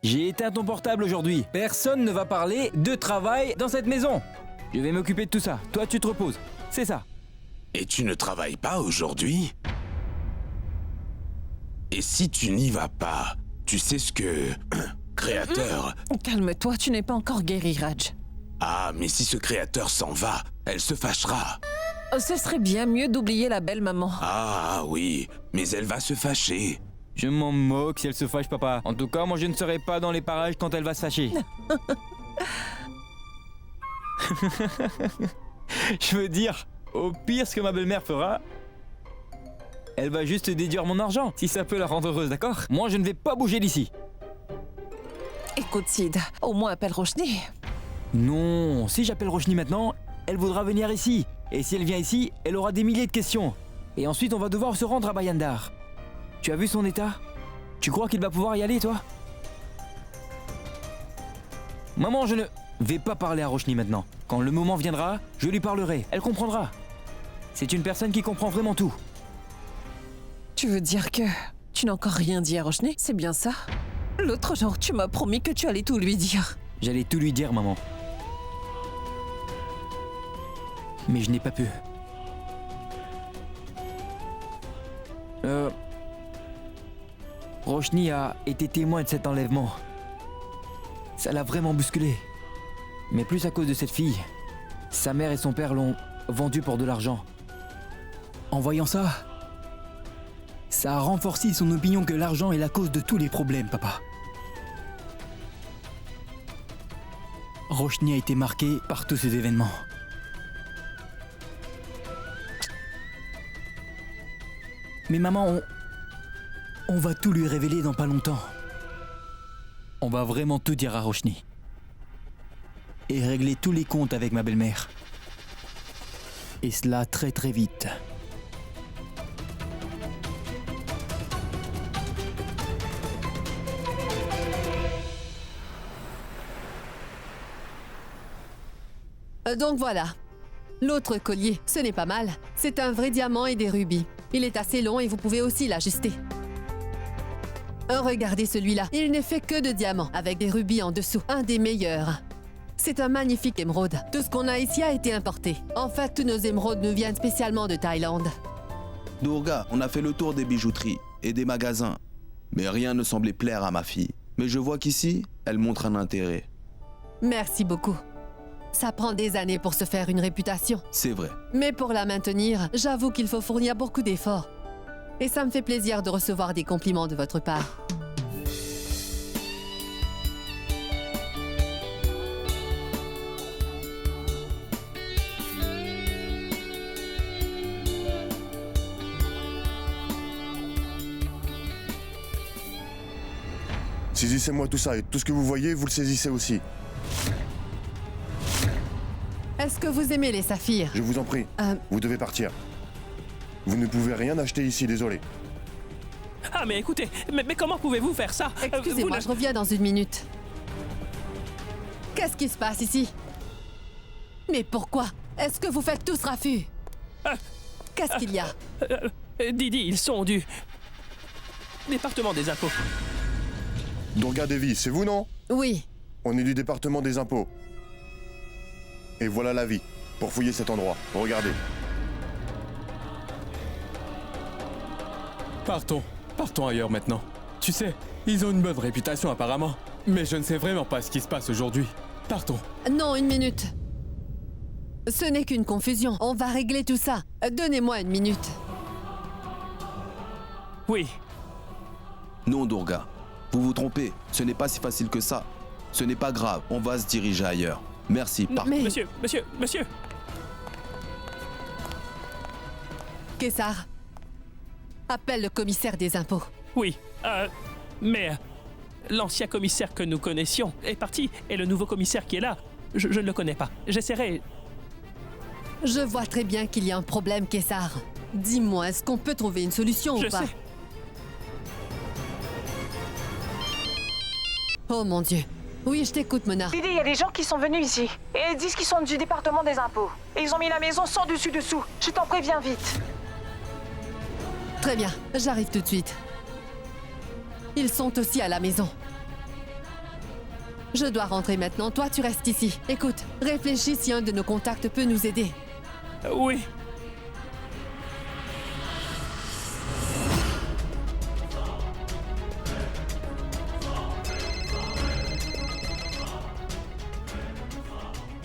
J'ai éteint ton portable aujourd'hui. Personne ne va parler de travail dans cette maison. Je vais m'occuper de tout ça. Toi, tu te reposes. C'est ça. Et tu ne travailles pas aujourd'hui? Et si tu n'y vas pas, tu sais ce que... créateur... Calme-toi, tu n'es pas encore guéri, Raj. Ah, mais si ce créateur s'en va, elle se fâchera. Ce serait bien mieux d'oublier la belle maman. Ah oui, mais elle va se fâcher. Je m'en moque si elle se fâche, papa. En tout cas, moi, je ne serai pas dans les parages quand elle va se fâcher. Je veux dire, au pire, ce que ma belle-mère fera, elle va juste déduire mon argent, si ça peut la rendre heureuse, d'accord? Moi, je ne vais pas bouger d'ici. Écoute, Sid, au moins appelle Roshni. Non, si j'appelle Roshni maintenant, elle voudra venir ici. Et si elle vient ici, elle aura des milliers de questions. Et ensuite, on va devoir se rendre à Bayandar. Tu as vu son état? Tu crois qu'il va pouvoir y aller, toi? Maman, je ne vais pas parler à Roshni maintenant. Quand le moment viendra, je lui parlerai. Elle comprendra. C'est une personne qui comprend vraiment tout. Tu veux dire que tu n'as encore rien dit à Roshni? C'est bien ça? L'autre jour, tu m'as promis que tu allais tout lui dire. J'allais tout lui dire, maman. Mais je n'ai pas pu. Roshni a été témoin de cet enlèvement. Ça l'a vraiment bousculé. Mais plus à cause de cette fille. Sa mère et son père l'ont vendue pour de l'argent. En voyant ça, ça a renforcé son opinion que l'argent est la cause de tous les problèmes, papa. Roshni a été marquée par tous ces événements. Mais maman, on va tout lui révéler dans pas longtemps. On va vraiment tout dire à Roshni. Et régler tous les comptes avec ma belle-mère. Et cela très très vite. Donc voilà. L'autre collier, ce n'est pas mal. C'est un vrai diamant et des rubis. Il est assez long et vous pouvez aussi l'ajuster. Regardez celui-là. Il n'est fait que de diamants, avec des rubis en dessous. Un des meilleurs. C'est un magnifique émeraude. Tout ce qu'on a ici a été importé. En fait, tous nos émeraudes nous viennent spécialement de Thaïlande. Durga, on a fait le tour des bijouteries et des magasins. Mais rien ne semblait plaire à ma fille. Mais je vois qu'ici, elle montre un intérêt. Merci beaucoup. Ça prend des années pour se faire une réputation. C'est vrai. Mais pour la maintenir, j'avoue qu'il faut fournir beaucoup d'efforts. Et ça me fait plaisir de recevoir des compliments de votre part. Saisissez-moi tout ça et tout ce que vous voyez, vous le saisissez aussi. Est-ce que vous aimez les saphirs? Je vous en prie, vous devez partir. Vous ne pouvez rien acheter ici, désolé. Ah mais écoutez, mais comment pouvez-vous faire ça? Excusez-moi, je reviens dans une minute. Qu'est-ce qui se passe ici? Mais pourquoi? Est-ce que vous faites tous raffus? Qu'est-ce qu'il y a? Didi, ils sont du département des impôts. Durga Devi, c'est vous, non? Oui. On est du département des impôts. Et voilà la vie, pour fouiller cet endroit. Regardez. Partons ailleurs maintenant. Tu sais, ils ont une bonne réputation apparemment. Mais je ne sais vraiment pas ce qui se passe aujourd'hui. Partons. Non, une minute. Ce n'est qu'une confusion. On va régler tout ça. Donnez-moi une minute. Oui. Non, Durga. Vous vous trompez. Ce n'est pas si facile que ça. Ce n'est pas grave. On va se diriger ailleurs. Merci. Mais... Monsieur. Kessar, appelle le commissaire des impôts. Oui, mais l'ancien commissaire que nous connaissions est parti et le nouveau commissaire qui est là, je ne le connais pas. J'essaierai... Je vois très bien qu'il y a un problème, Kessar. Dis-moi, est-ce qu'on peut trouver une solution ou pas? Je sais. Oh mon Dieu. Oui, je t'écoute, Mona. Didi, il y a des gens qui sont venus ici. Et ils disent qu'ils sont du département des impôts. Et ils ont mis la maison sans dessus-dessous. Je t'en préviens vite. Très bien, j'arrive tout de suite. Ils sont aussi à la maison. Je dois rentrer maintenant, toi tu restes ici. Écoute, réfléchis si un de nos contacts peut nous aider. Oui.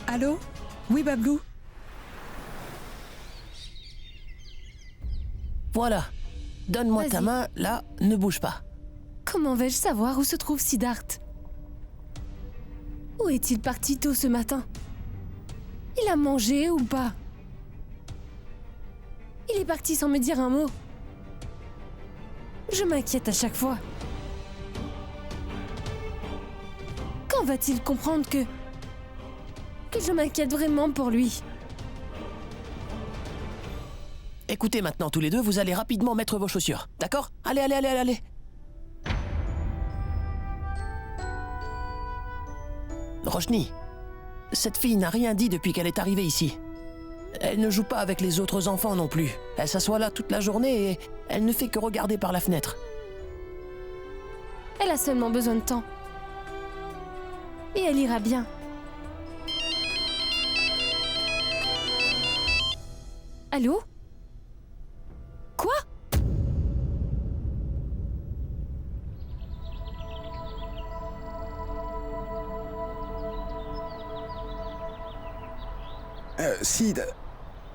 Allô? Oui, Bablou? Voilà. Donne-moi ta main, là, ne bouge pas. Comment vais-je savoir où se trouve Siddharth? Où est-il parti tôt ce matin? Il a mangé ou pas? Il est parti sans me dire un mot. Je m'inquiète à chaque fois. Quand va-t-il comprendre que je m'inquiète vraiment pour lui? Écoutez maintenant tous les deux, vous allez rapidement mettre vos chaussures, d'accord? Allez, allez, allez, allez. Roshni, cette fille n'a rien dit depuis qu'elle est arrivée ici. Elle ne joue pas avec les autres enfants non plus. Elle s'assoit là toute la journée et elle ne fait que regarder par la fenêtre. Elle a seulement besoin de temps. Et elle ira bien. Allô? Quoi? Sid,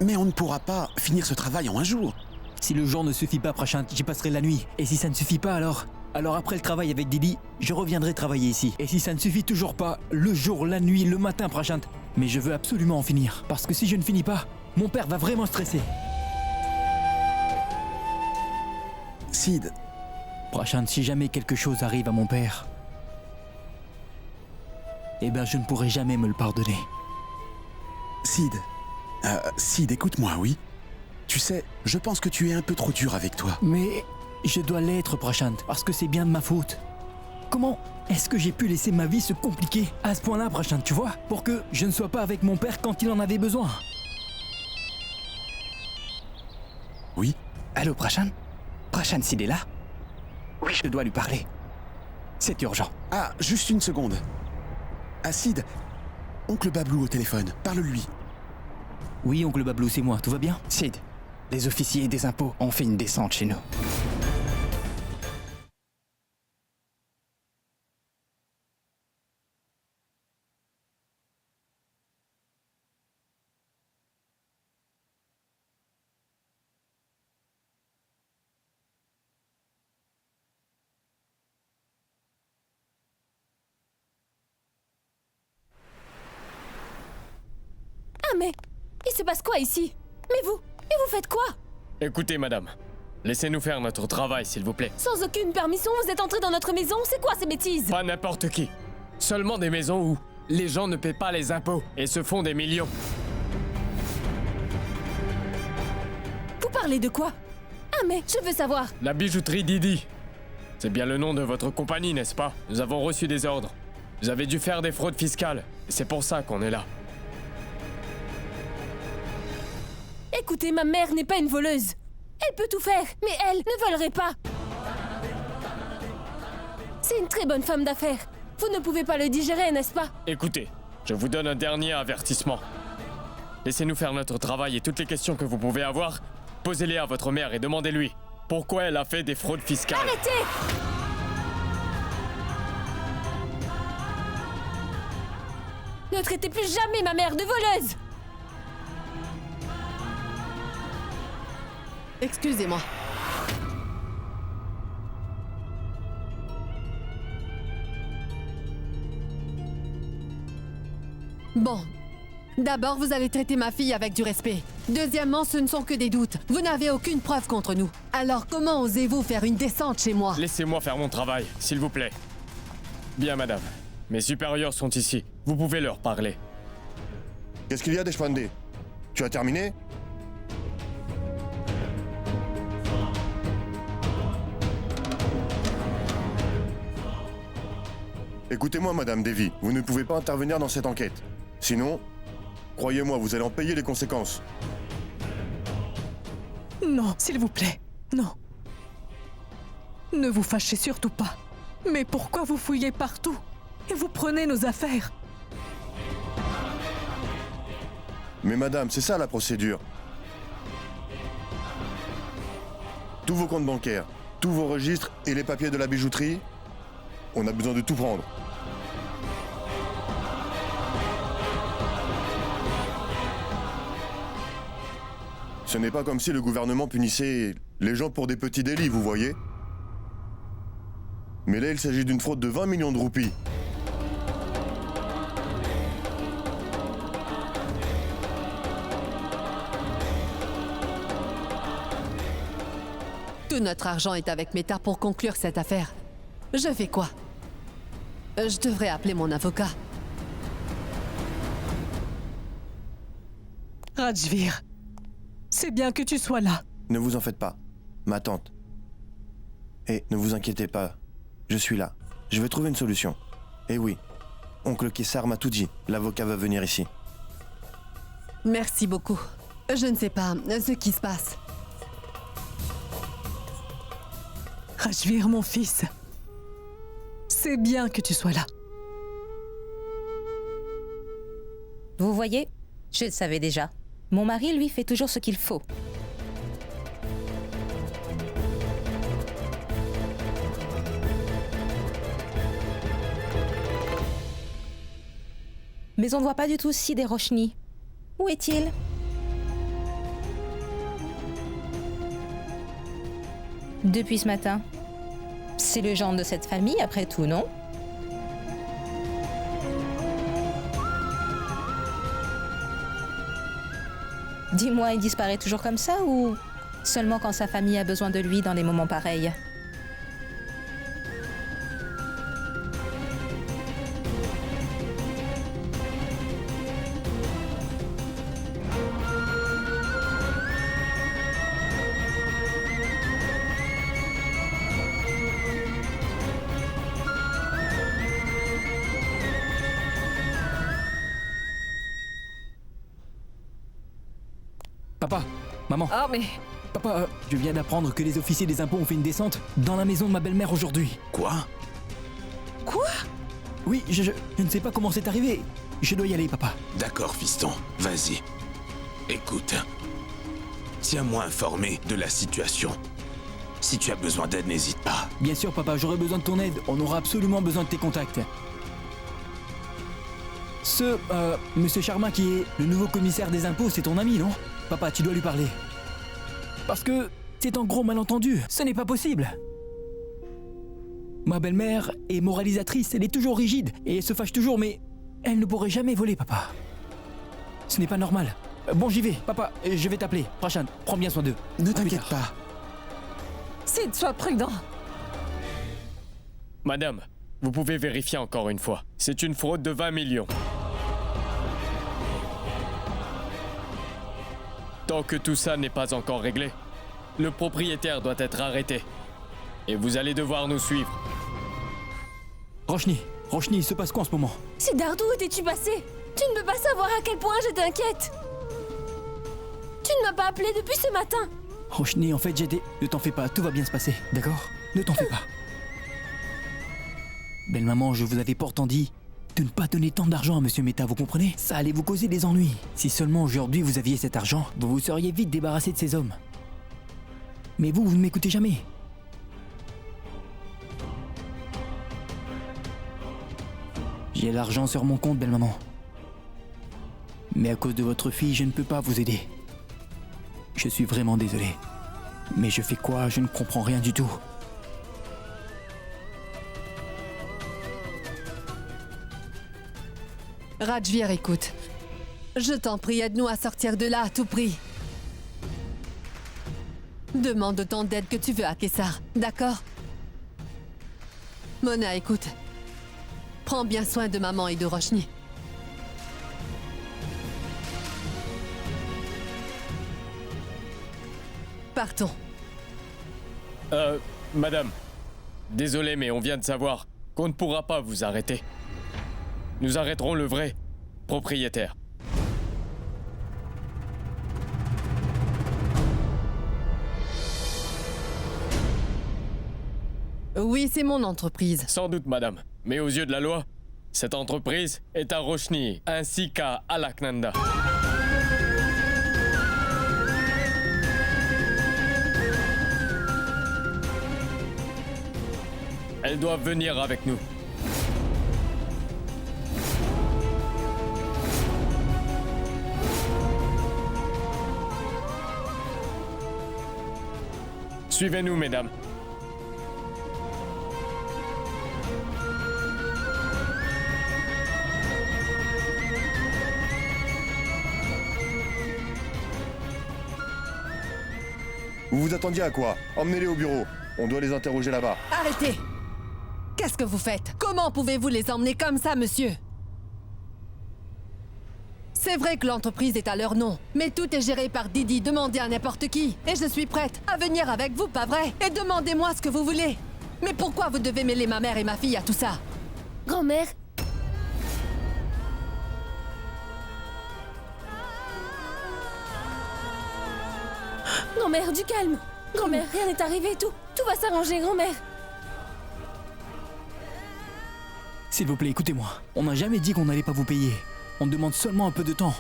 mais on ne pourra pas finir ce travail en un jour. Si le jour ne suffit pas, Prashant, j'y passerai la nuit. Et si ça ne suffit pas, alors après le travail avec Didi, je reviendrai travailler ici. Et si ça ne suffit toujours pas, le jour, la nuit, le matin, Prashant. Mais je veux absolument en finir. Parce que si je ne finis pas, mon père va vraiment stresser. Sid. Prashant, si jamais quelque chose arrive à mon père, eh ben je ne pourrai jamais me le pardonner. Sid, écoute-moi, oui? Tu sais, je pense que tu es un peu trop dur avec toi. Mais je dois l'être, Prashant, parce que c'est bien de ma faute. Comment est-ce que j'ai pu laisser ma vie se compliquer à ce point-là, Prashant, tu vois? Pour que je ne sois pas avec mon père quand il en avait besoin. Oui? Allô, Prashant? Prashant, Sid est là? Oui, je dois lui parler. C'est urgent. Ah, juste une seconde. Ah, Sid, oncle Bablou au téléphone, parle-lui. Oui, oncle Bablou, c'est moi, tout va bien? Sid, les officiers des impôts ont fait une descente chez nous. Ah mais, il se passe quoi ici? Mais vous faites quoi? Écoutez, madame, laissez-nous faire notre travail, s'il vous plaît. Sans aucune permission, vous êtes entré dans notre maison? C'est quoi ces bêtises? Pas n'importe qui. Seulement des maisons où les gens ne paient pas les impôts et se font des millions. Vous parlez de quoi? Ah mais, je veux savoir. La bijouterie Didi. C'est bien le nom de votre compagnie, n'est-ce pas? Nous avons reçu des ordres. Vous avez dû faire des fraudes fiscales. Et c'est pour ça qu'on est là. Écoutez, ma mère n'est pas une voleuse. Elle peut tout faire, mais elle ne volerait pas. C'est une très bonne femme d'affaires. Vous ne pouvez pas le digérer, n'est-ce pas? Écoutez, je vous donne un dernier avertissement. Laissez-nous faire notre travail et toutes les questions que vous pouvez avoir, posez-les à votre mère et demandez-lui pourquoi elle a fait des fraudes fiscales. Arrêtez! Ne traitez plus jamais ma mère de voleuse! Excusez-moi. Bon. D'abord, vous avez traité ma fille avec du respect. Deuxièmement, ce ne sont que des doutes. Vous n'avez aucune preuve contre nous. Alors comment osez-vous faire une descente chez moi? Laissez-moi faire mon travail, s'il vous plaît. Bien, madame. Mes supérieurs sont ici. Vous pouvez leur parler. Qu'est-ce qu'il y a, Deshpande? Tu as terminé? Écoutez-moi, Madame Devi, vous ne pouvez pas intervenir dans cette enquête. Sinon, croyez-moi, vous allez en payer les conséquences. Non, s'il vous plaît, non. Ne vous fâchez surtout pas. Mais pourquoi vous fouillez partout? et vous prenez nos affaires. Mais madame, c'est ça la procédure. Tous vos comptes bancaires, tous vos registres et les papiers de la bijouterie, on a besoin de tout prendre. Ce n'est pas comme si le gouvernement punissait les gens pour des petits délits, vous voyez? Mais là, il s'agit d'une fraude de 20 millions de roupies. Tout notre argent est avec Meta pour conclure cette affaire. Je fais quoi? Je devrais appeler mon avocat. Rajvir, c'est bien que tu sois là. Ne vous en faites pas, ma tante. Et ne vous inquiétez pas, je suis là. Je vais trouver une solution. Et oui, oncle Kessar m'a tout dit. L'avocat va venir ici. Merci beaucoup. Je ne sais pas ce qui se passe. Rajvir, mon fils, c'est bien que tu sois là. Vous voyez, je le savais déjà. Mon mari, lui, fait toujours ce qu'il faut. Mais on ne voit pas du tout Sid et Roshni. Où est-il? Depuis ce matin. C'est le gendre de cette famille, après tout, non? Dis-moi, il disparaît toujours comme ça ou seulement quand sa famille a besoin de lui dans les moments pareils? Papa, maman. Ah, mais... Papa, je viens d'apprendre que les officiers des impôts ont fait une descente dans la maison de ma belle-mère aujourd'hui. Quoi? Quoi? Oui, je ne sais pas comment c'est arrivé. Je dois y aller, papa. D'accord, fiston. Vas-y. Écoute. Tiens-moi informé de la situation. Si tu as besoin d'aide, n'hésite pas. Bien sûr, papa, j'aurai besoin de ton aide. On aura absolument besoin de tes contacts. Monsieur Sharma qui est le nouveau commissaire des impôts, c'est ton ami, non? Papa, tu dois lui parler. Parce que c'est un gros malentendu. Ce n'est pas possible. Ma belle-mère est moralisatrice, elle est toujours rigide et elle se fâche toujours, mais elle ne pourrait jamais voler, papa. Ce n'est pas normal. Bon, j'y vais, papa, je vais t'appeler. Prashan, prends bien soin d'eux. Ne t'inquiète pas. Sid, sois prudent. Madame, vous pouvez vérifier encore une fois. C'est une fraude de 20 millions. Tant que tout ça n'est pas encore réglé, le propriétaire doit être arrêté. Et vous allez devoir nous suivre. Roshni, il se passe quoi en ce moment? Siddharth, où étais-tu passé? Tu ne peux pas savoir à quel point je t'inquiète. Tu ne m'as pas appelé depuis ce matin. Roshni, en fait, j'étais... Ne t'en fais pas, tout va bien se passer, d'accord? Ne t'en fais pas. Belle maman, je vous avais pourtant dit de ne pas donner tant d'argent à Monsieur Meta, vous comprenez? Ça allait vous causer des ennuis. Si seulement aujourd'hui vous aviez cet argent, vous vous seriez vite débarrassé de ces hommes. Mais vous ne m'écoutez jamais. J'ai l'argent sur mon compte, belle maman. Mais à cause de votre fille, je ne peux pas vous aider. Je suis vraiment désolé. Mais je fais quoi? Je ne comprends rien du tout. Rajvir, écoute. Je t'en prie, aide-nous à sortir de là à tout prix. Demande autant d'aide que tu veux à Kessar, d'accord? Mona, écoute. Prends bien soin de maman et de Roshni. Partons. Madame. Désolé, mais on vient de savoir qu'on ne pourra pas vous arrêter. Nous arrêterons le vrai propriétaire. Oui, c'est mon entreprise. Sans doute, madame. Mais aux yeux de la loi, Cette entreprise est à Roshni, ainsi qu'à Alaknanda. Elles doivent venir avec nous. Suivez-nous, mesdames. Vous vous attendiez à quoi? Emmenez-les au bureau. On doit les interroger là-bas. Arrêtez! Qu'est-ce que vous faites? Comment pouvez-vous les emmener comme ça, monsieur? C'est vrai que l'entreprise est à leur nom, mais tout est géré par Didi. Demandez à n'importe qui. Et je suis prête à venir avec vous, pas vrai? Et demandez-moi ce que vous voulez. Mais pourquoi vous devez mêler ma mère et ma fille à tout ça? Grand-mère. Grand-mère, du calme. Grand-mère, rien n'est arrivé, tout va s'arranger, grand-mère. S'il vous plaît, écoutez-moi. On n'a jamais dit qu'on n'allait pas vous payer. On demande seulement un peu de temps.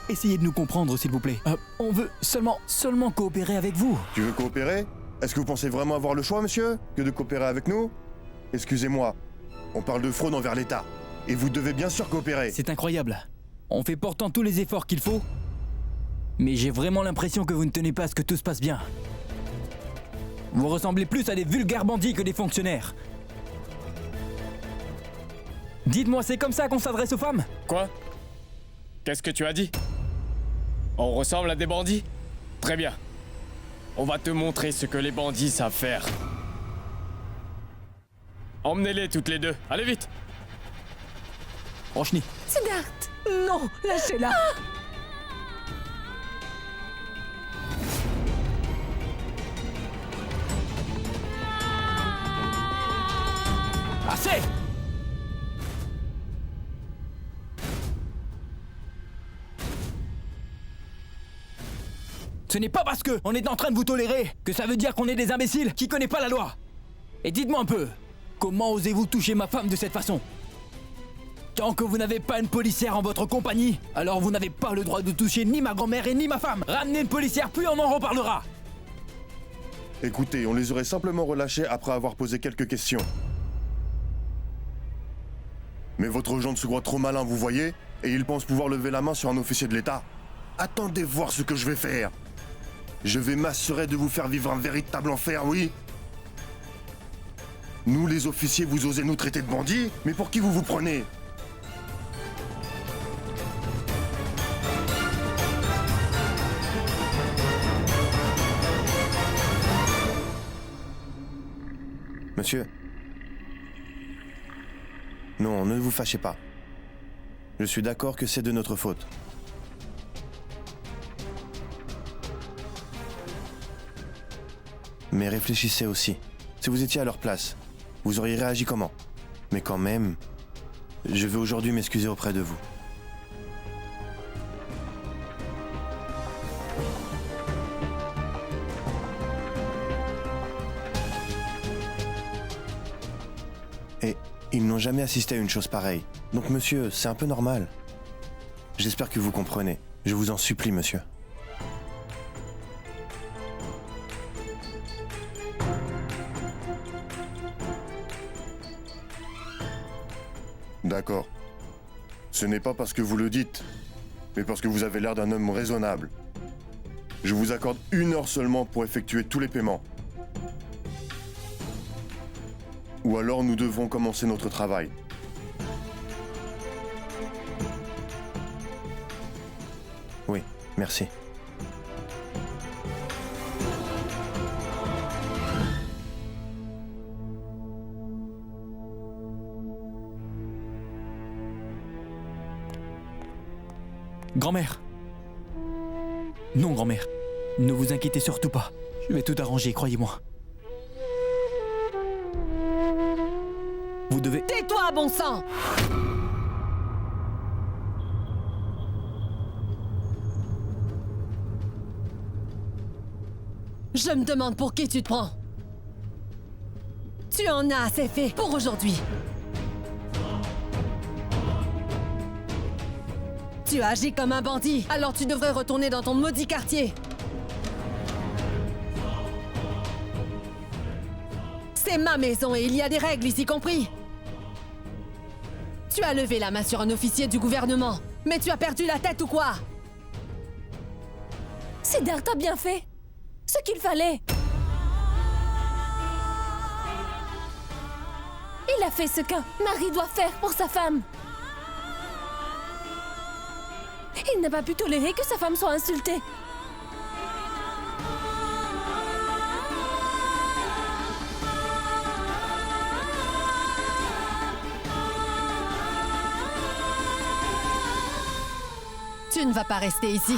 Essayez de nous comprendre, s'il vous plaît. On veut seulement coopérer avec vous. Tu veux coopérer? Est-ce que vous pensez vraiment avoir le choix, monsieur, que de coopérer avec nous? Excusez-moi, on parle de fraude envers l'État. Et vous devez bien sûr coopérer. C'est incroyable. On fait pourtant tous les efforts qu'il faut. Mais j'ai vraiment l'impression que vous ne tenez pas à ce que tout se passe bien. Vous ressemblez plus à des vulgaires bandits que des fonctionnaires. Dites-moi, c'est comme ça qu'on s'adresse aux femmes? Quoi? Qu'est-ce que tu as dit? On ressemble à des bandits? Très bien. On va te montrer ce que les bandits savent faire. Emmenez-les toutes les deux. Allez vite! Roshni. Siddharth! Non, lâchez-la! Assez! Ce n'est pas parce qu'on est en train de vous tolérer que ça veut dire qu'on est des imbéciles qui connaissent pas la loi. Et dites-moi un peu, comment osez-vous toucher ma femme de cette façon? Tant que vous n'avez pas une policière en votre compagnie, alors vous n'avez pas le droit de toucher ni ma grand-mère et ni ma femme. Ramenez une policière, puis on en reparlera. Écoutez, on les aurait simplement relâchés après avoir posé quelques questions. Mais votre agent se croit trop malin, vous voyez? Et il pense pouvoir lever la main sur un officier de l'État. Attendez voir ce que je vais faire. Je vais m'assurer de vous faire vivre un véritable enfer, oui? Nous, les officiers, vous osez nous traiter de bandits? Mais pour qui vous vous prenez? Monsieur? Non, ne vous fâchez pas. Je suis d'accord que c'est de notre faute. Mais réfléchissez aussi. Si vous étiez à leur place, vous auriez réagi comment? Mais quand même, je veux aujourd'hui m'excuser auprès de vous. Et ils n'ont jamais assisté à une chose pareille. Donc monsieur, c'est un peu normal. J'espère que vous comprenez. Je vous en supplie, monsieur. D'accord. Ce n'est pas parce que vous le dites, mais parce que vous avez l'air d'un homme raisonnable. Je vous accorde 1 heure seulement pour effectuer tous les paiements. Ou alors nous devons commencer notre travail. Oui, merci. Grand-mère. Non, grand-mère. Ne vous inquiétez surtout pas. Je vais tout arranger, croyez-moi. Vous devez... Tais-toi, bon sang! Je me demande pour qui tu te prends. Tu en as assez fait pour aujourd'hui. Tu agis comme un bandit, alors tu devrais retourner dans ton maudit quartier. C'est ma maison et il y a des règles ici compris. Tu as levé la main sur un officier du gouvernement, mais tu as perdu la tête ou quoi? Siddharth a bien fait ce qu'il fallait. Il a fait ce qu'un mari doit faire pour sa femme. Il n'a pas pu tolérer que sa femme soit insultée. Tu ne vas pas rester ici.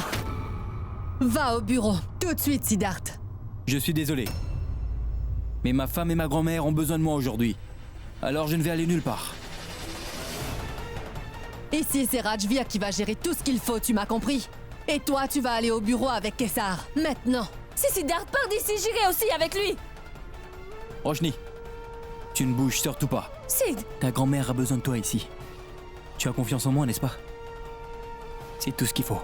Va au bureau, tout de suite, Siddharth. Je suis désolé. Mais ma femme et ma grand-mère ont besoin de moi aujourd'hui. Alors je ne vais aller nulle part. Ici, c'est Rajvir qui va gérer tout ce qu'il faut, tu m'as compris? Et toi, tu vas aller au bureau avec Kessar, maintenant. Si Siddharth part d'ici, j'irai aussi avec lui. Roshni, tu ne bouges surtout pas. Sid! Ta grand-mère a besoin de toi ici. Tu as confiance en moi, n'est-ce pas? C'est tout ce qu'il faut.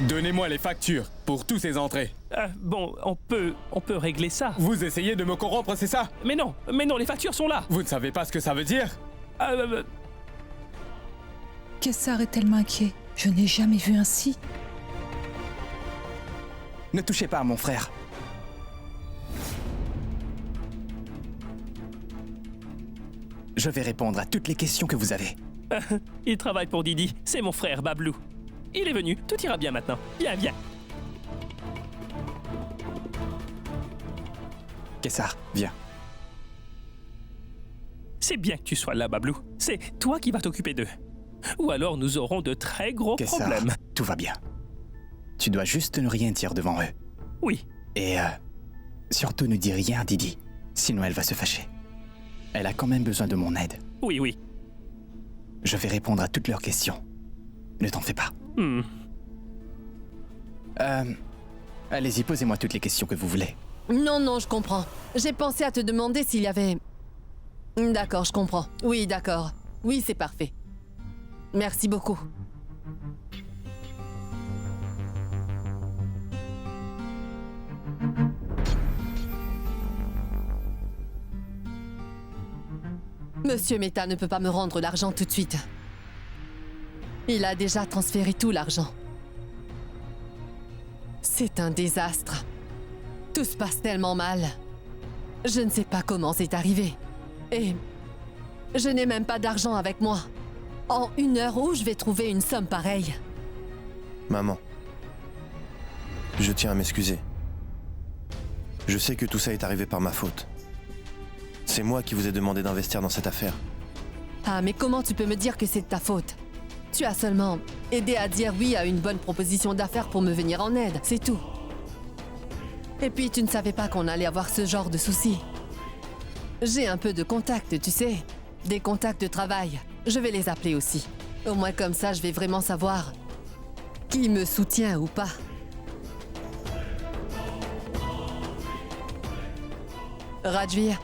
Donnez-moi les factures pour tous ces entrées. Bon, on peut régler ça. Vous essayez de me corrompre, c'est ça? Mais non, les factures sont là. Vous ne savez pas ce que ça veut dire? Kessar est tellement inquiet. Je n'ai jamais vu ainsi. Ne touchez pas à mon frère. Je vais répondre à toutes les questions que vous avez. Il travaille pour Didi, c'est mon frère Bablou. Il est venu, tout ira bien maintenant. Viens. Kessar, viens. C'est bien que tu sois là, Bablou. C'est toi qui vas t'occuper d'eux. Ou alors nous aurons de très gros Kessar, problèmes. tout va bien. Tu dois juste ne rien dire devant eux. Oui. Et surtout ne dis rien à Didi, sinon elle va se fâcher. Elle a quand même besoin de mon aide. Oui. Je vais répondre à toutes leurs questions. Ne t'en fais pas. Allez-y, posez-moi toutes les questions que vous voulez. Non, je comprends. J'ai pensé à te demander s'il y avait... D'accord, je comprends. Oui, d'accord. Oui, c'est parfait. Merci beaucoup. Monsieur Mehta ne peut pas me rendre l'argent tout de suite. Il a déjà transféré tout l'argent. C'est un désastre. Tout se passe tellement mal. Je ne sais pas comment c'est arrivé. Et je n'ai même pas d'argent avec moi. En 1 heure, où je vais trouver une somme pareille? Maman, je tiens à m'excuser. Je sais que tout ça est arrivé par ma faute. C'est moi qui vous ai demandé d'investir dans cette affaire. Ah, mais comment tu peux me dire que c'est de ta faute? Tu as seulement aidé à dire oui à une bonne proposition d'affaires pour me venir en aide, c'est tout. Et puis tu ne savais pas qu'on allait avoir ce genre de soucis. J'ai un peu de contacts, tu sais. Des contacts de travail. Je vais les appeler aussi. Au moins comme ça, je vais vraiment savoir qui me soutient ou pas. Rajvir,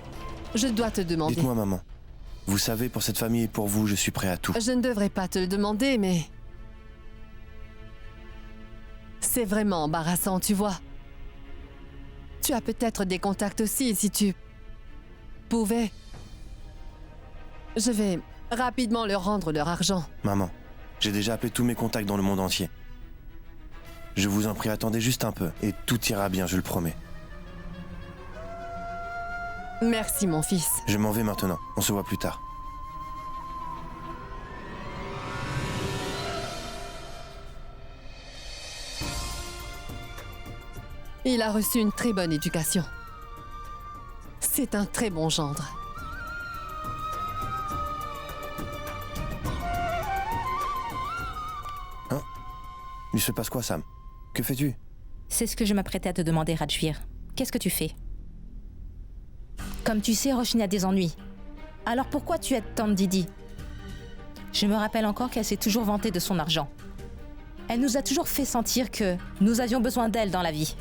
je dois te demander... Dites-moi, maman. Vous savez, pour cette famille et pour vous, je suis prêt à tout. Je ne devrais pas te le demander, mais... C'est vraiment embarrassant, tu vois. Tu as peut-être des contacts aussi, si tu... pouvais... Je vais rapidement leur rendre leur argent. Maman, j'ai déjà appelé tous mes contacts dans le monde entier. Je vous en prie, attendez juste un peu, et tout ira bien, je le promets. Merci, mon fils. Je m'en vais maintenant, on se voit plus tard. Il a reçu une très bonne éducation. C'est un très bon gendre. Hein? Il se passe quoi, Sam? Que fais-tu? C'est ce que je m'apprêtais à te demander, Rajvir. Qu'est-ce que tu fais? Comme tu sais, Roshni a des ennuis. Alors pourquoi tu aides tante Didi? Je me rappelle encore qu'elle s'est toujours vantée de son argent. Elle nous a toujours fait sentir que nous avions besoin d'elle dans la vie.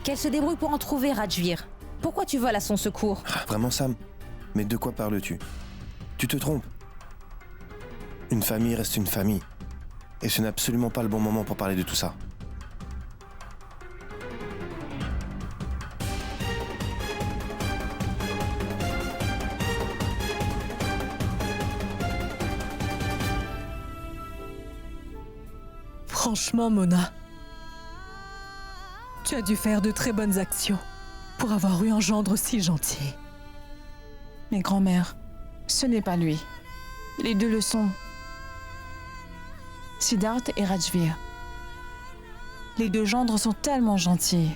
Qu'elle se débrouille pour en trouver, Rajvir. Pourquoi tu voles à son secours? Vraiment, Sam? Mais de quoi parles-tu? Tu te trompes. Une famille reste une famille. Et ce n'est absolument pas le bon moment pour parler de tout ça. Franchement, Mona, tu as dû faire de très bonnes actions pour avoir eu un gendre aussi gentil. Mais grand-mère, ce n'est pas lui. Les deux le sont. Siddharth et Rajvir. Les deux gendres sont tellement gentils.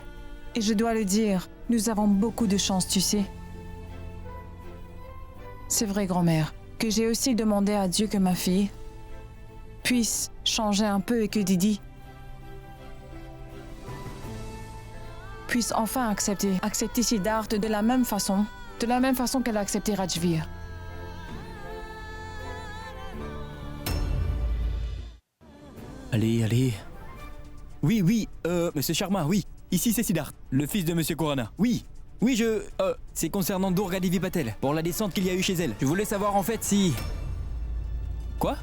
Et je dois le dire, nous avons beaucoup de chance, tu sais. C'est vrai, grand-mère, que j'ai aussi demandé à Dieu que ma fille puisse changer un peu et que Didi puisse enfin accepter Siddharth de la même façon qu'elle a accepté Rajvir. Allez, allez. Oui, Monsieur Sharma, oui. Ici c'est Siddharth, le fils de Monsieur Khurana. Oui, c'est concernant Durga Devi Patel, pour la descente qu'il y a eu chez elle. Je voulais savoir en fait si... Quoi?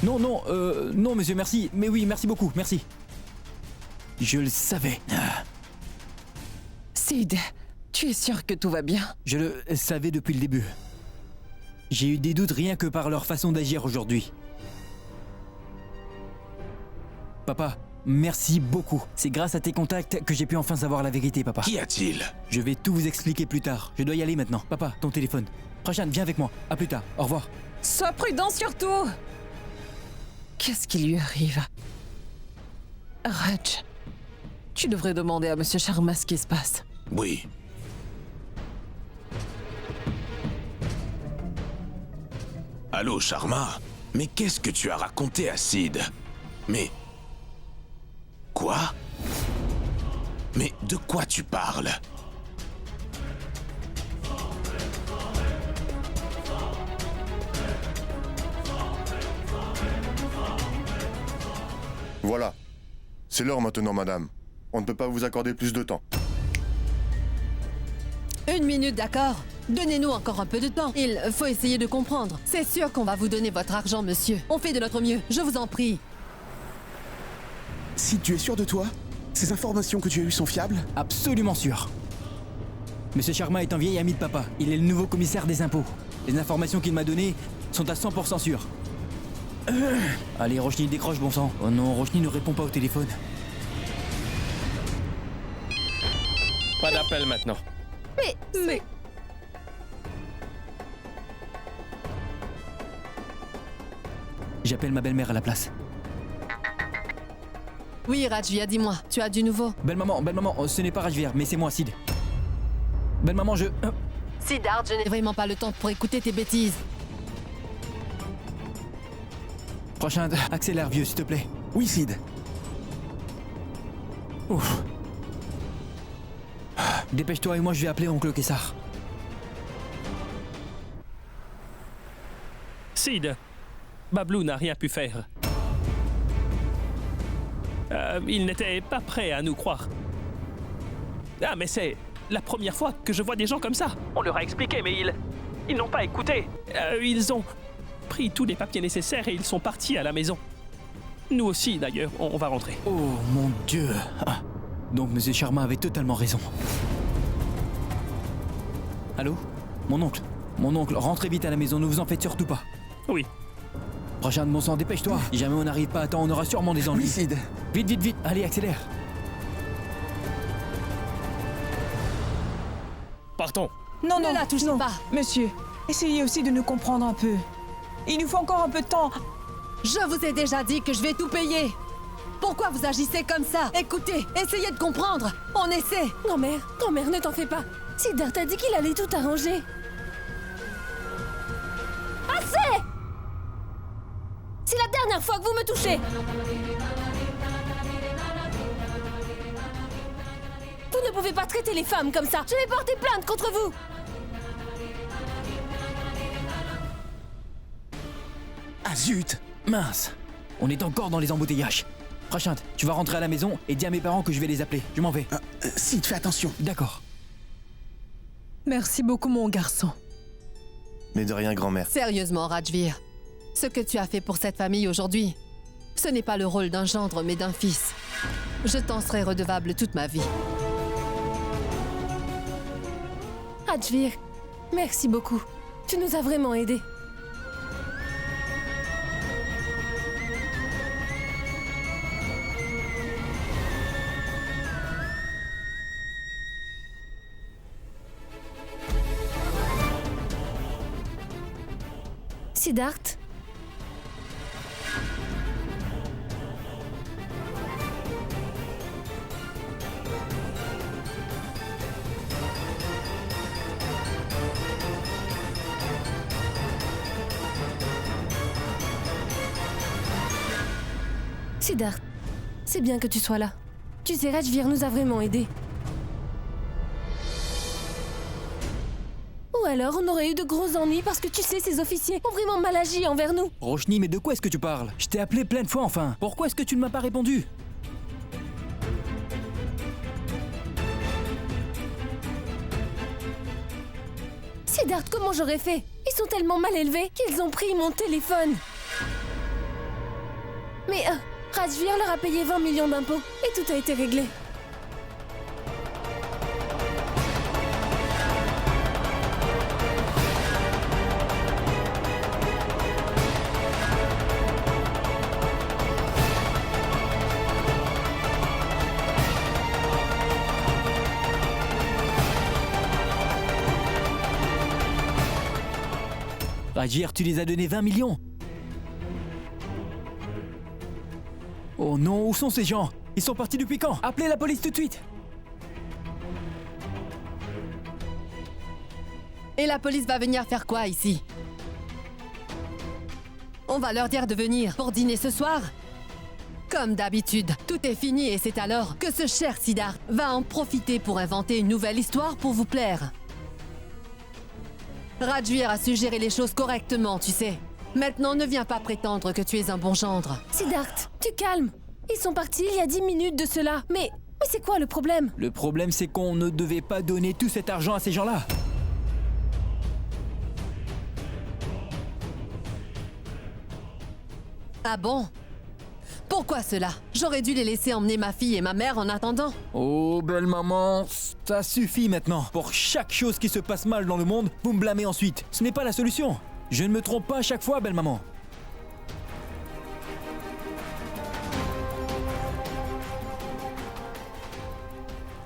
Non, monsieur, merci. Mais oui, merci beaucoup, merci. Je le savais. Sid, tu es sûr que tout va bien? Je le savais depuis le début. J'ai eu des doutes rien que par leur façon d'agir aujourd'hui. Papa, merci beaucoup. C'est grâce à tes contacts que j'ai pu enfin savoir la vérité, papa. Qu'y a-t-il? Je vais tout vous expliquer plus tard. Je dois y aller maintenant. Papa, ton téléphone. Prashan, viens avec moi. À plus tard. Au revoir. Sois prudent surtout! Qu'est-ce qui lui arrive? Raj, tu devrais demander à Monsieur Sharma ce qui se passe. Oui. Allô, Sharma? Mais qu'est-ce que tu as raconté à Sid? Mais... Quoi? Mais de quoi tu parles? Voilà. C'est l'heure maintenant, madame. On ne peut pas vous accorder plus de temps. 1 minute, d'accord? Donnez-nous encore un peu de temps. Il faut essayer de comprendre. C'est sûr qu'on va vous donner votre argent, monsieur. On fait de notre mieux, je vous en prie. Si tu es sûr de toi? Ces informations que tu as eues sont fiables? Absolument sûr. Monsieur Sharma est un vieil ami de papa. Il est le nouveau commissaire des impôts. Les informations qu'il m'a données sont à 100% sûres. Allez, Roshni, décroche, bon sang. Oh non, Roshni ne répond pas au téléphone. Pas d'appel maintenant. Mais... J'appelle ma belle-mère à la place. Oui, Rajvir, dis-moi, tu as du nouveau? Belle-maman, ce n'est pas Rajvir, mais c'est moi, Sid. Belle-maman, je... Siddharth, je n'ai vraiment pas le temps pour écouter tes bêtises. Prochain, accélère, vieux, s'il te plaît. Oui, Sid. Ouf. Dépêche-toi et moi je vais appeler oncle Kessar. Sid, Bablou n'a rien pu faire. Il n'était pas prêt à nous croire. Ah, mais c'est la première fois que je vois des gens comme ça. On leur a expliqué, mais ils n'ont pas écouté. Ils ont pris tous les papiers nécessaires et ils sont partis à la maison. Nous aussi, d'ailleurs, on va rentrer. Oh mon Dieu. Ah. Donc Monsieur Sharma avait totalement raison. Allô? Mon oncle, rentrez vite à la maison, ne vous en faites surtout pas. Oui. Prochain de mon sang, dépêche-toi. Si jamais on n'arrive pas à temps, on aura sûrement des ennuis. Oui, Sid. Vite, allez, accélère. Partons. Non, Ne la touchez pas. Monsieur, essayez aussi de nous comprendre un peu. Il nous faut encore un peu de temps. Je vous ai déjà dit que je vais tout payer. Pourquoi vous agissez comme ça? Écoutez, essayez de comprendre. On essaie. Grand-mère, ne t'en fais pas. Siddharth a dit qu'il allait tout arranger. Assez! C'est la dernière fois que vous me touchez. Vous ne pouvez pas traiter les femmes comme ça. Je vais porter plainte contre vous. Ah zut! Mince. On est encore dans les embouteillages. Prashant, tu vas rentrer à la maison et dis à mes parents que je vais les appeler. Je m'en vais. Sid, fais attention. D'accord. Merci beaucoup, mon garçon. Mais de rien, grand-mère. Sérieusement, Rajvir, ce que tu as fait pour cette famille aujourd'hui, ce n'est pas le rôle d'un gendre, mais d'un fils. Je t'en serai redevable toute ma vie. Rajvir, merci beaucoup. Tu nous as vraiment aidés. Siddharth? Siddharth, c'est bien que tu sois là. Tu sais, Rajvir nous a vraiment aidés. Ou alors on aurait eu de gros ennuis parce que tu sais, ces officiers ont vraiment mal agi envers nous. Roshni, mais de quoi est-ce que tu parles? Je t'ai appelé plein de fois enfin. Pourquoi est-ce que tu ne m'as pas répondu? Siddharth, comment j'aurais fait? Ils sont tellement mal élevés qu'ils ont pris mon téléphone. Mais Rajvir leur a payé 20 millions d'impôts et tout a été réglé. Rajvir, tu les as donné 20 millions. Oh non, où sont ces gens? Ils sont partis depuis quand? Appelez la police tout de suite. Et la police va venir faire quoi ici? On va leur dire de venir pour dîner ce soir? Comme d'habitude, tout est fini et c'est alors que ce cher Siddharth va en profiter pour inventer une nouvelle histoire pour vous plaire. Rajvir a su gérer les choses correctement, tu sais. Maintenant, ne viens pas prétendre que tu es un bon gendre. Siddharth, tu calmes. Ils sont partis il y a 10 minutes de cela. Mais c'est quoi le problème? Le problème, c'est qu'on ne devait pas donner tout cet argent à ces gens-là. Ah bon? Pourquoi cela? J'aurais dû les laisser emmener ma fille et ma mère en attendant. Oh, belle maman, ça suffit maintenant. Pour chaque chose qui se passe mal dans le monde, vous me blâmez ensuite. Ce n'est pas la solution. Je ne me trompe pas à chaque fois, belle maman.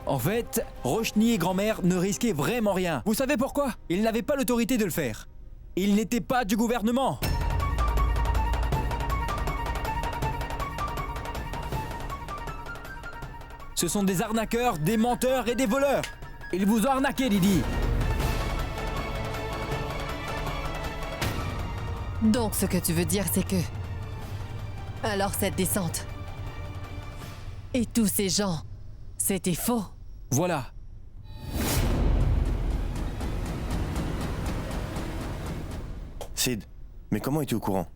En fait, Roshni et grand-mère ne risquaient vraiment rien. Vous savez pourquoi? Ils n'avaient pas l'autorité de le faire. Ils n'étaient pas du gouvernement. Ce sont des arnaqueurs, des menteurs et des voleurs. Ils vous ont arnaqué, Didi. Donc ce que tu veux dire, c'est que... Alors cette descente... Et tous ces gens, c'était faux. Voilà. Sid, mais comment es-tu au courant?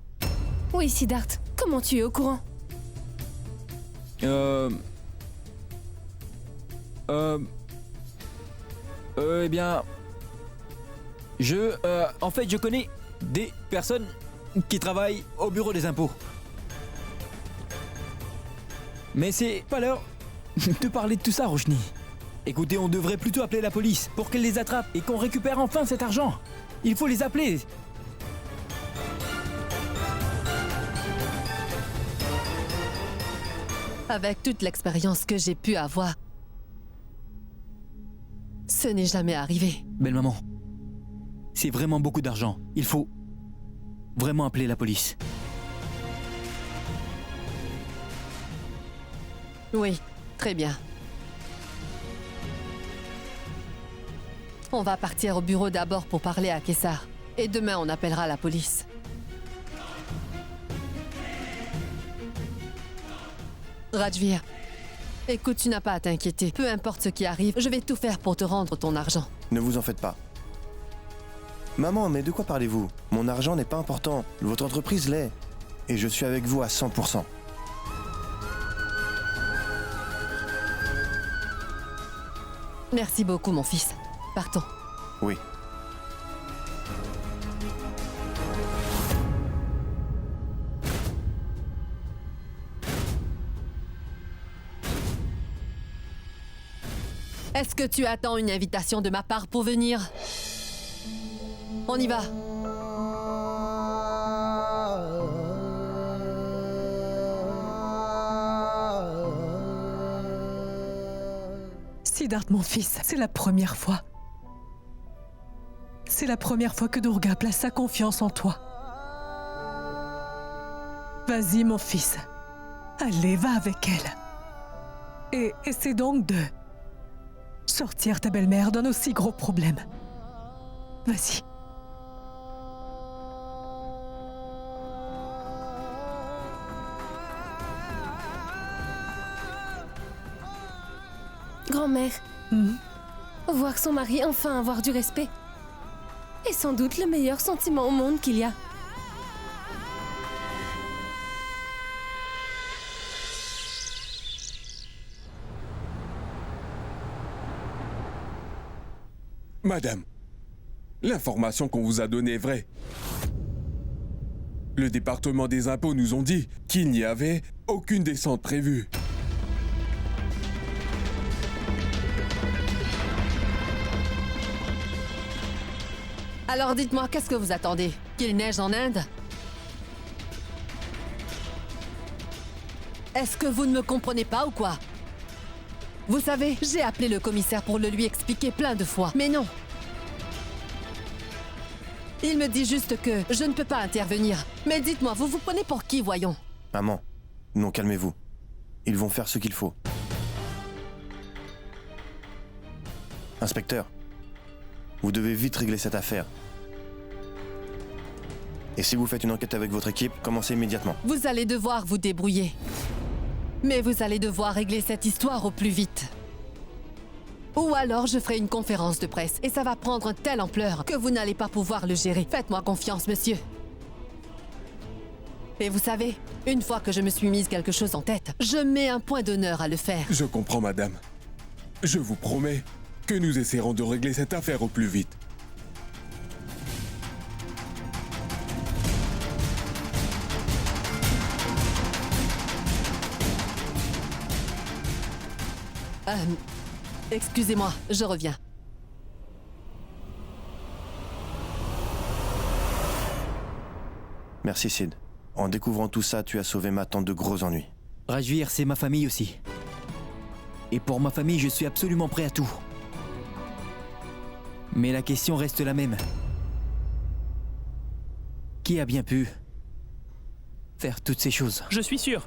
Oui, Siddharth, comment tu es au courant? Eh bien... En fait, je connais des personnes qui travaillent au bureau des impôts. Mais c'est pas l'heure de parler de tout ça, Roshni. Écoutez, on devrait plutôt appeler la police pour qu'elle les attrape et qu'on récupère enfin cet argent. Il faut les appeler. Avec toute l'expérience que j'ai pu avoir, ce n'est jamais arrivé. Belle maman, c'est vraiment beaucoup d'argent. Il faut vraiment appeler la police. Oui, très bien. On va partir au bureau d'abord pour parler à Kessar. Et demain, on appellera la police. Rajvir, écoute, tu n'as pas à t'inquiéter. Peu importe ce qui arrive, je vais tout faire pour te rendre ton argent. Ne vous en faites pas. Maman, mais de quoi parlez-vous? Mon argent n'est pas important. Votre entreprise l'est. Et je suis avec vous à 100%. Merci beaucoup, mon fils. Partons. Oui. Est-ce que tu attends une invitation de ma part pour venir? On y va. Siddharth, mon fils, c'est la première fois. C'est la première fois que Durga place sa confiance en toi. Vas-y, mon fils. Allez, va avec elle. Et essaie donc de sortir ta belle-mère d'un aussi gros problème. Vas-y. Grand-mère, voir son mari enfin avoir du respect est sans doute le meilleur sentiment au monde qu'il y a. Madame, l'information qu'on vous a donnée est vraie. Le département des impôts nous ont dit qu'il n'y avait aucune descente prévue. Alors dites-moi, qu'est-ce que vous attendez? Qu'il neige en Inde? Est-ce que vous ne me comprenez pas ou quoi? Vous savez, j'ai appelé le commissaire pour le lui expliquer plein de fois, mais non. Il me dit juste que je ne peux pas intervenir. Mais dites-moi, vous vous prenez pour qui, voyons? Maman, non, calmez-vous. Ils vont faire ce qu'il faut. Inspecteur, vous devez vite régler cette affaire. Et si vous faites une enquête avec votre équipe, commencez immédiatement. Vous allez devoir vous débrouiller. Mais vous allez devoir régler cette histoire au plus vite. Ou alors je ferai une conférence de presse et ça va prendre une telle ampleur que vous n'allez pas pouvoir le gérer. Faites-moi confiance, monsieur. Et vous savez, une fois que je me suis mise quelque chose en tête, je mets un point d'honneur à le faire. Je comprends, madame. Je vous promets que nous essaierons de régler cette affaire au plus vite. Excusez-moi, je reviens. Merci, Sid. En découvrant tout ça, tu as sauvé ma tante de gros ennuis. Rajvir, c'est ma famille aussi. Et pour ma famille, je suis absolument prêt à tout. Mais la question reste la même. Qui a bien pu faire toutes ces choses? Je suis sûr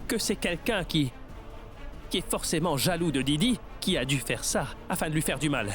que c'est quelqu'un qui est forcément jaloux de Didi qui a dû faire ça afin de lui faire du mal.